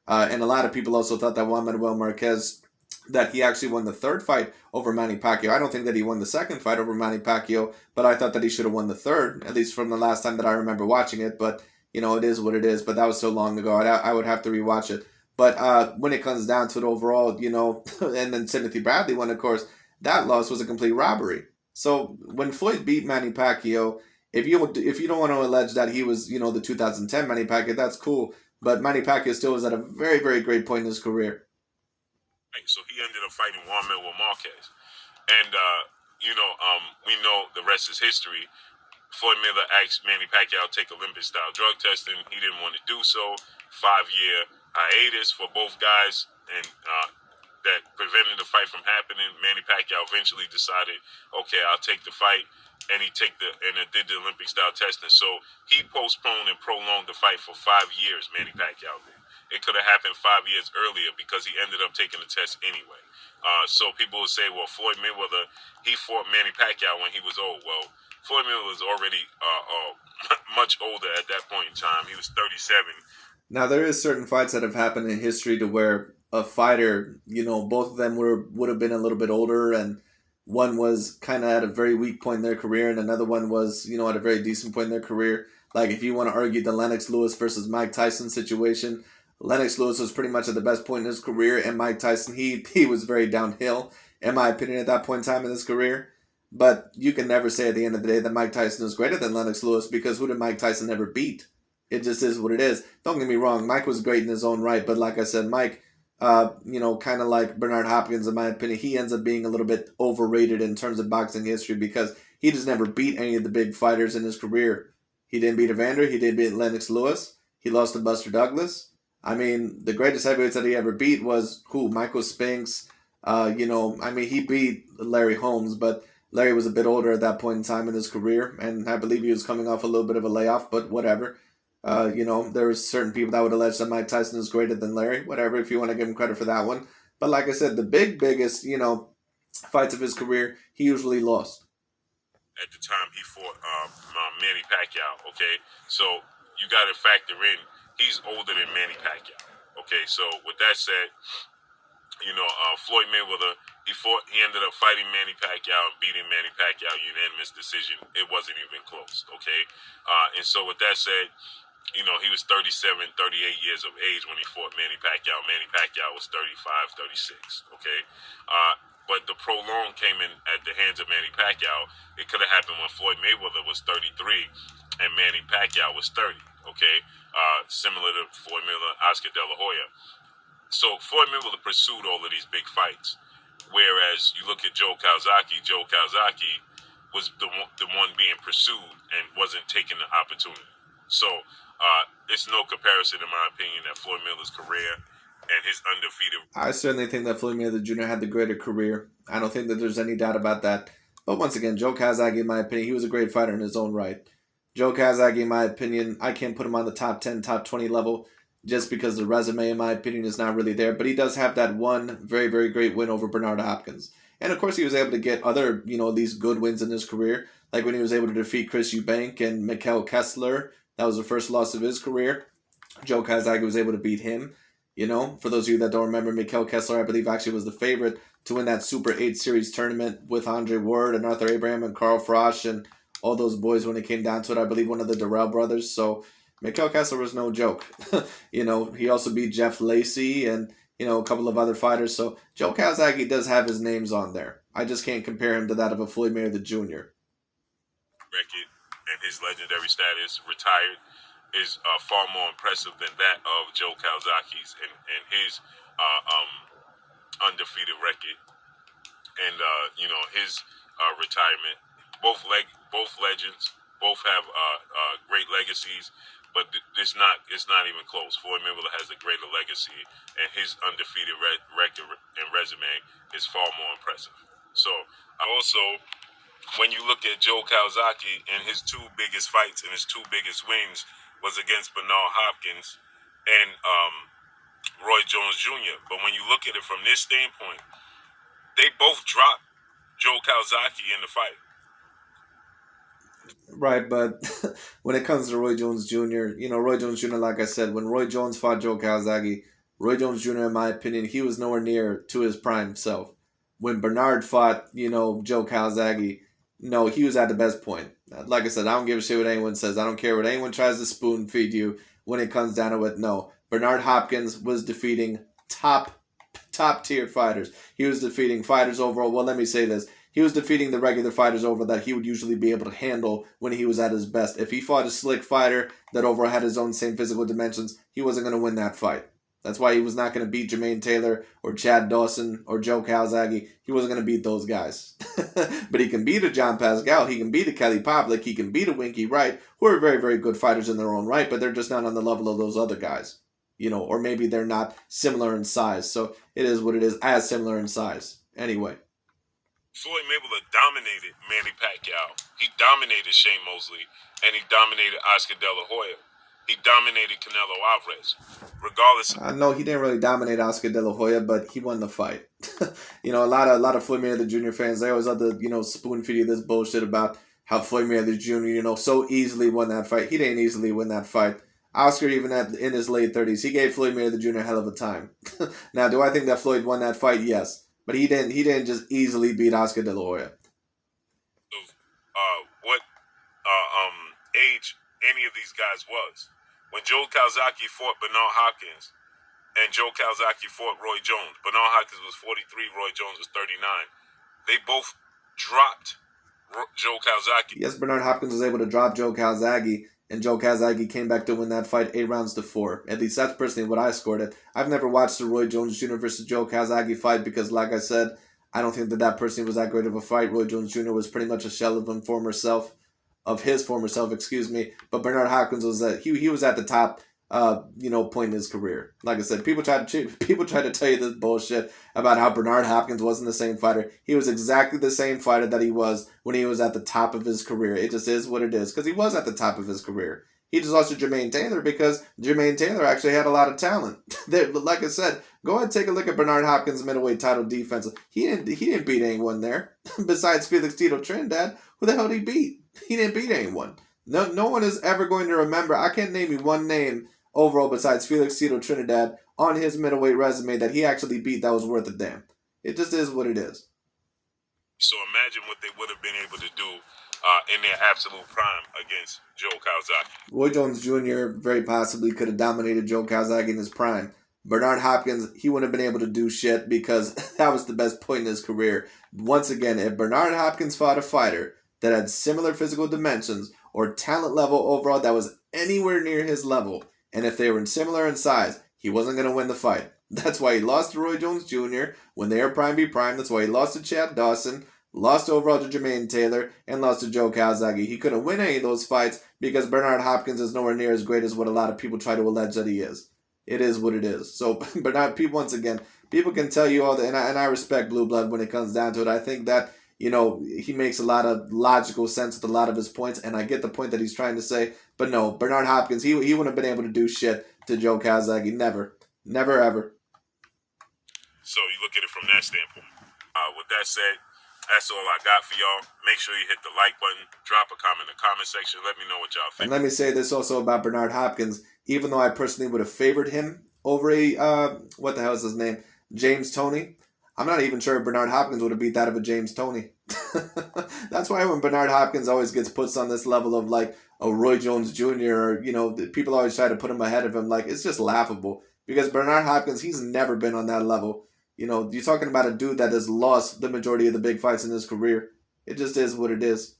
And a lot of people also thought that Juan Manuel Marquez, that he actually won the third fight over Manny Pacquiao. I don't think that he won the second fight over Manny Pacquiao, but I thought that he should have won the third, at least from the last time that I remember watching it. But, it is what it is. But that was so long ago. I would have to rewatch it. But when it comes down to it overall, and then Timothy Bradley won, of course, that loss was a complete robbery. So when Floyd beat Manny Pacquiao, if you don't want to allege that he was, the 2010 Manny Pacquiao, that's cool. But Manny Pacquiao still was at a very, very great point in his career. So he ended up fighting Juan Manuel Marquez. And, we know the rest is history. Floyd Mayweather asked Manny Pacquiao to take Olympic-style drug testing. He didn't want to do so. 5-year hiatus for both guys, and that prevented the fight from happening. Manny Pacquiao eventually decided, okay, I'll take the fight, and he did the Olympic-style testing. So he postponed and prolonged the fight for 5 years, Manny Pacquiao did. It could have happened 5 years earlier because he ended up taking the test anyway. So people would say, well, Floyd Mayweather, he fought Manny Pacquiao when he was old. Well, Floyd Mayweather was already much older at that point in time. He was 37. Now, there is certain fights that have happened in history to where a fighter, both of them would have been a little bit older, and one was kind of at a very weak point in their career, and another one was, at a very decent point in their career. Like, if you want to argue the Lennox Lewis versus Mike Tyson situation, Lennox Lewis was pretty much at the best point in his career, and Mike Tyson, he was very downhill, in my opinion, at that point in time in his career. But you can never say at the end of the day that Mike Tyson is greater than Lennox Lewis, because who did Mike Tyson ever beat? It just is what it is. Don't get me wrong, Mike was great in his own right, but like I said, Mike, kind of like Bernard Hopkins, in my opinion, he ends up being a little bit overrated in terms of boxing history because he just never beat any of the big fighters in his career. He didn't beat Evander, he didn't beat Lennox Lewis, he lost to Buster Douglas. I mean, the greatest heavyweights that he ever beat was who? Michael Spinks. He beat Larry Holmes, but Larry was a bit older at that point in time in his career, and I believe he was coming off a little bit of a layoff, but whatever. There's certain people that would allege that Mike Tyson is greater than Larry, whatever, if you want to give him credit for that one. But like I said, the biggest, fights of his career, he usually lost. At the time he fought Manny Pacquiao, okay? So you got to factor in, he's older than Manny Pacquiao, okay? So with that said, Floyd Mayweather, he ended up fighting Manny Pacquiao and beating Manny Pacquiao unanimous decision. It wasn't even close, okay? And so with that said, he was 37, 38 years of age when he fought Manny Pacquiao. Manny Pacquiao was 35, 36, okay? But the prolong came in at the hands of Manny Pacquiao. It could have happened when Floyd Mayweather was 33 and Manny Pacquiao was 30, okay? Similar to Floyd Mayweather, Oscar De La Hoya. So Floyd Mayweather pursued all of these big fights. Whereas you look at Joe Calzaghe was the one being pursued and wasn't taking the opportunity. So it's no comparison, in my opinion, that Floyd Mayweather's career and his undefeated. I certainly think that Floyd Mayweather Jr. had the greater career. I don't think that there's any doubt about that. But once again, Joe Calzaghe, in my opinion, he was a great fighter in his own right. Joe Calzaghe, in my opinion, I can't put him on the top 10, top 20 level just because the resume, in my opinion, is not really there. But he does have that one very, very great win over Bernard Hopkins. And of course, he was able to get other, these good wins in his career, like when he was able to defeat Chris Eubank and Mikhail Kessler. That was the first loss of his career. Joe Calzaghe was able to beat him. For those of you that don't remember, Mikhail Kessler, I believe, actually was the favorite to win that Super 8 Series tournament with Andre Ward and Arthur Abraham and Carl Frosch and all those boys when it came down to it. I believe one of the Durrell brothers. So Mikhail Kessler was no joke. He also beat Jeff Lacey and, a couple of other fighters. So Joe Calzaghe does have his names on there. I just can't compare him to that of a Floyd Mayweather Jr. Record and his legendary status, retired, is far more impressive than that of Joe Calzaghe's and his undefeated record and his retirement. Both legends, both have great legacies, but it's not even close. Floyd Mayweather has a greater legacy, and his undefeated record and resume is far more impressive. So also, when you look at Joe Calzaghe and his two biggest fights and his two biggest wins was against Bernard Hopkins and Roy Jones Jr. But when you look at it from this standpoint, they both dropped Joe Calzaghe in the fight. Right, but when it comes to Roy Jones Jr., Roy Jones Jr., like I said, when Roy Jones fought Joe Calzaghe, Roy Jones Jr., in my opinion, he was nowhere near to his prime self. When Bernard fought, Joe Calzaghe, no, he was at the best point. Like I said, I don't give a shit what anyone says. I don't care what anyone tries to spoon feed you when it comes down to it. No, Bernard Hopkins was defeating top tier fighters. He was defeating fighters overall. Well, let me say this. He was defeating the regular fighters over that he would usually be able to handle when he was at his best. If he fought a slick fighter that overall had his own same physical dimensions, he wasn't going to win that fight. That's why he was not going to beat Jermaine Taylor or Chad Dawson or Joe Calzaghe. He wasn't going to beat those guys. But he can beat a John Pascal. He can beat a Kelly Pavlik. He can beat a Winky Wright, who are very, very good fighters in their own right, but they're just not on the level of those other guys. Or maybe they're not similar in size. So it is what it is, as similar in size. Anyway. Floyd Mayweather dominated Manny Pacquiao. He dominated Shane Mosley, and he dominated Oscar De La Hoya. He dominated Canelo Alvarez. Regardless. No, he didn't really dominate Oscar De La Hoya, but he won the fight. A lot of Floyd Mayweather Jr. fans, they always love to, spoon feed you this bullshit about how Floyd Mayweather Jr., so easily won that fight. He didn't easily win that fight. Oscar, even in his late 30s, he gave Floyd Mayweather Jr. a hell of a time. Now, do I think that Floyd won that fight? Yes. But he didn't just easily beat Oscar De La Hoya. What age any of these guys was. When Joe Calzaghe fought Bernard Hopkins and Joe Calzaghe fought Roy Jones, Bernard Hopkins was 43, Roy Jones was 39. They both dropped Joe Calzaghe. Yes, Bernard Hopkins was able to drop Joe Calzaghe, and Joe Calzaghe came back to win that fight 8 rounds to 4. At least that's personally what I scored it. I've never watched the Roy Jones Jr. versus Joe Calzaghe fight because, like I said, I don't think that personally was that great of a fight. Roy Jones Jr. was pretty much a shell of his former self. But Bernard Hopkins was he was at the top, point in his career. Like I said, people try to tell you this bullshit about how Bernard Hopkins wasn't the same fighter. He was exactly the same fighter that he was when he was at the top of his career. It just is what it is because he was at the top of his career. He just lost to Jermaine Taylor because Jermaine Taylor actually had a lot of talent. Like I said, go ahead and take a look at Bernard Hopkins' middleweight title defense. He didn't beat anyone there besides Felix Tito Trinidad. Who the hell did he beat? He didn't beat anyone. No one is ever going to remember. I can't name you one name overall besides Felix Tito Trinidad on his middleweight resume that he actually beat that was worth a damn. It just is what it is. So imagine what they would have been able to do in their absolute prime against Joe Calzaghe. Roy Jones Jr. very possibly could have dominated Joe Calzaghe in his prime. Bernard Hopkins, he wouldn't have been able to do shit because that was the best point in his career. Once again, if Bernard Hopkins fought a fighter that had similar physical dimensions or talent level overall that was anywhere near his level, and if they were similar in size, he wasn't going to win the fight. That's why he lost to Roy Jones Jr. when they were prime v prime. That's why he lost to Chad Dawson, lost overall to Jermaine Taylor, and lost to Joe Calzaghe. He couldn't win any of those fights because Bernard Hopkins is nowhere near as great as what a lot of people try to allege that he is. It is what it is. So Bernard, people, once again, people can tell you all that, and I respect Blue Blood when it comes down to it. I think that, you know, he makes a lot of logical sense with a lot of his points, and I get the point that he's trying to say. But no, Bernard Hopkins, he wouldn't have been able to do shit to Joe Calzaghe. Never. Never, ever. So you look at it from that standpoint. With that said, that's all I got for y'all. Make sure you hit the like button, drop a comment in the comment section. Let me know what y'all think. And let me say this also about Bernard Hopkins. Even though I personally would have favored him over what the hell is his name? James Toney. I'm not even sure if Bernard Hopkins would have beat that of a James Toney. That's why when Bernard Hopkins always gets put on this level of like a Roy Jones Jr. or, you know, people always try to put him ahead of him. Like, it's just laughable. Because Bernard Hopkins, he's never been on that level. You know, you're talking about a dude that has lost the majority of the big fights in his career. It just is what it is.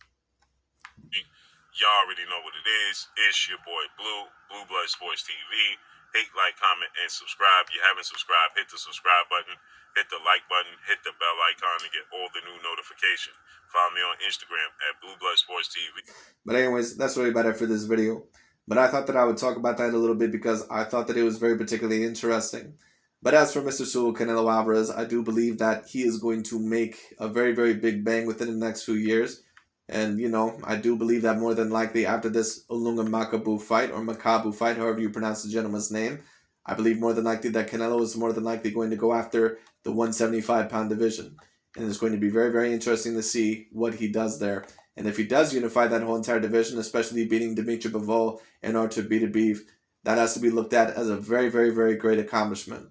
Y'all already know what it is. It's your boy Blue, Blue Blood Sports TV. Hate, like, comment, and subscribe. If you haven't subscribed, hit the subscribe button. Hit the like button. Hit the bell icon to get all the new notifications. Follow me on Instagram at Blue Blood Sports TV. But anyways, that's really about it for this video. But I thought that I would talk about that a little bit because I thought that it was very particularly interesting. But as for Mr. Saul Canelo Alvarez, I do believe that he is going to make a very, very big bang within the next few years. And, you know, I do believe that more than likely after this Olunga Makabu fight, or Makabu fight, however you pronounce the gentleman's name, I believe more than likely that Canelo is more than likely going to go after the 175-pound division. And it's going to be very, very interesting to see what he does there. And if he does unify that whole entire division, especially beating Dimitri Bivol in order to beat a beef, that has to be looked at as a very, very, very great accomplishment.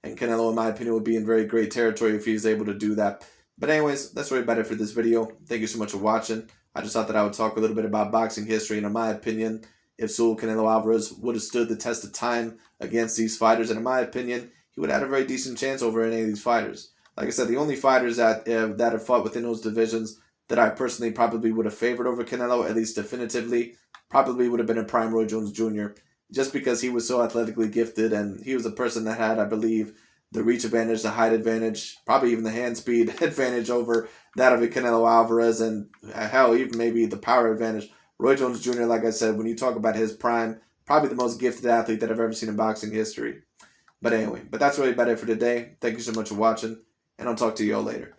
And Canelo, in my opinion, would be in very great territory if he's able to do that. But anyways, that's really about it for this video. Thank you so much for watching. I just thought that I would talk a little bit about boxing history. And in my opinion, if Saul Canelo Alvarez would have stood the test of time against these fighters, and in my opinion, he would have had a very decent chance over any of these fighters. Like I said, the only fighters that have fought within those divisions that I personally probably would have favored over Canelo, at least definitively, probably would have been a prime Roy Jones Jr., just because he was so athletically gifted, and he was a person that had, I believe, the reach advantage, the height advantage, probably even the hand speed advantage over that of a Canelo Alvarez, and hell, even maybe the power advantage. Roy Jones Jr., like I said, when you talk about his prime, probably the most gifted athlete that I've ever seen in boxing history. But anyway, that's really about it for today. Thank you so much for watching, and I'll talk to you all later.